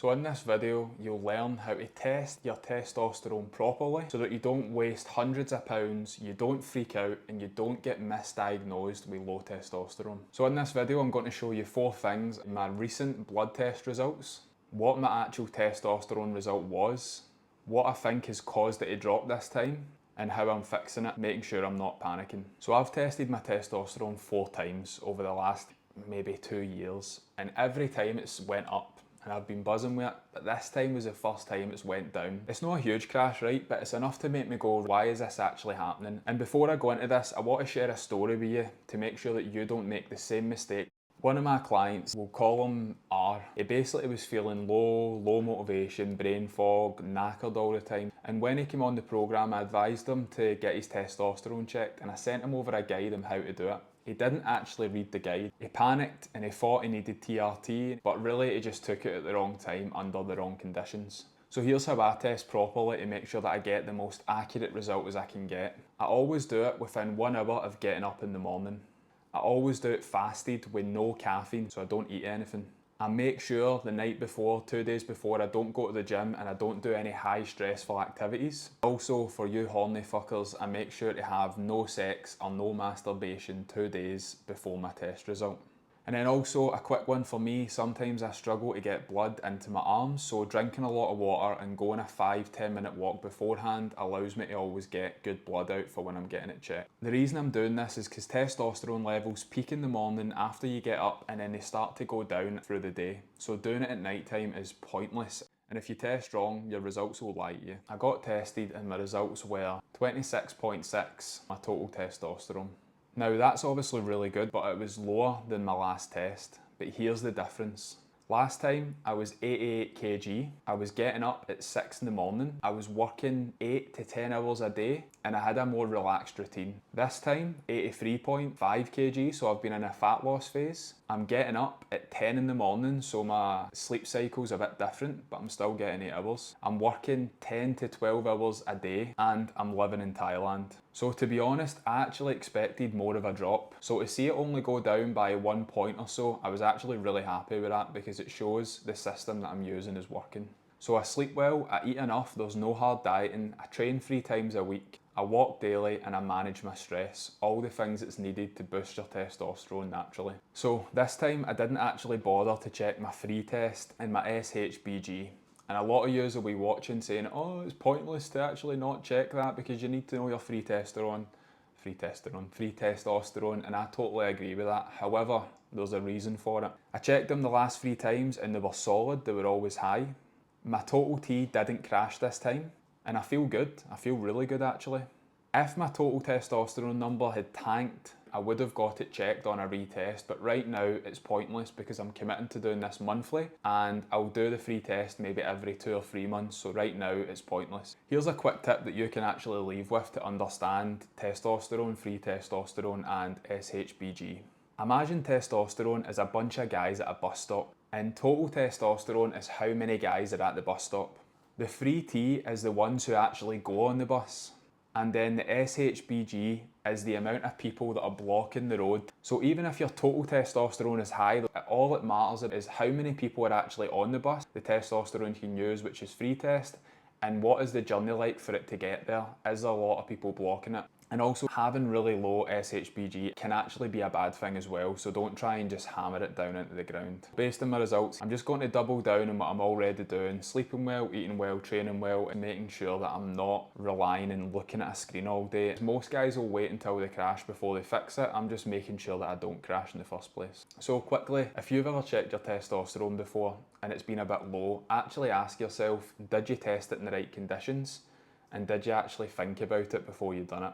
So in this video, you'll learn how to test your testosterone properly so that you don't waste hundreds of pounds, you don't freak out, and you don't get misdiagnosed with low testosterone. So in this video, I'm going to show you 4 things: my recent blood test results, what my actual testosterone result was, what I think has caused it to drop this time, and how I'm fixing it, making sure I'm not panicking. So I've tested my testosterone 4 times over the last maybe 2 years, and every time it's went up and I've been buzzing with it, but this time was the first time it's went down. It's not a huge crash, right, but it's enough to make me go, why is this actually happening? And before I go into this, I want to share a story with you to make sure that you don't make the same mistake. One of my clients, we'll call him R, he basically was feeling low motivation, brain fog, knackered all the time. And when he came on the programme, I advised him to get his testosterone checked, and I sent him over a guide on how to do it. He didn't actually read the guide. He panicked and he thought he needed TRT, but really he just took it at the wrong time under the wrong conditions. So here's how I test properly to make sure that I get the most accurate result as I can get. I always do it within 1 hour of getting up in the morning. I always do it fasted with no caffeine, so I don't eat anything. I make sure the night before, 2 days before, I don't go to the gym and I don't do any high stressful activities. Also, for you horny fuckers, I make sure to have no sex or no masturbation 2 days before my test result. And then also a quick one for me, sometimes I struggle to get blood into my arms, so drinking a lot of water and going a 5-10 minute walk beforehand allows me to always get good blood out for when I'm getting it checked. The reason I'm doing this is because testosterone levels peak in the morning after you get up, and then they start to go down through the day. So doing it at night time is pointless. And if you test wrong, your results will lie to you. I got tested and my results were 26.6, my total testosterone. Now that's obviously really good, but it was lower than my last test. But here's the difference. Last time I was 88 kg, I was getting up at 6 in the morning, I was working 8 to 10 hours a day, and I had a more relaxed routine. This time, 83.5 kg, so I've been in a fat loss phase. I'm getting up at 10 in the morning, so my sleep cycle's a bit different, but I'm still getting 8 hours. I'm working 10 to 12 hours a day, and I'm living in Thailand. So to be honest, I actually expected more of a drop. So to see it only go down by 1 point or so, I was actually really happy with that because it shows the system that I'm using is working. So I sleep well, I eat enough, there's no hard dieting, I train 3 times a week, I walk daily, and I manage my stress. All the things that's needed to boost your testosterone naturally. So this time I didn't actually bother to check my free test and my SHBG. And a lot of yous will be watching saying, oh, it's pointless to actually not check that because you need to know your free testosterone, and I totally agree with that. However, there's a reason for it. I checked them the last 3 times and they were solid, they were always high. My total T didn't crash this time, and I feel good. I feel really good actually. If my total testosterone number had tanked, I would have got it checked on a retest, but right now it's pointless because I'm committing to doing this monthly, and I'll do the free test maybe every 2 or 3 months, so right now it's pointless. Here's a quick tip that you can actually leave with to understand testosterone, free testosterone and SHBG. Imagine testosterone is a bunch of guys at a bus stop, and total testosterone is how many guys are at the bus stop. The free T is the ones who actually go on the bus. And then the SHBG is the amount of people that are blocking the road. So even if your total testosterone is high, all it matters is how many people are actually on the bus, the testosterone you can use, which is free test, and what is the journey like for it to get there? Is there a lot of people blocking it? And also having really low SHBG can actually be a bad thing as well, so don't try and just hammer it down into the ground. Based on my results, I'm just going to double down on what I'm already doing: sleeping well, eating well, training well, and making sure that I'm not relying and looking at a screen all day. Most guys will wait until they crash before they fix it. I'm just making sure that I don't crash in the first place. So quickly, if you've ever checked your testosterone before and it's been a bit low, actually ask yourself, did you test it in the right conditions? And did you actually think about it before you've done it?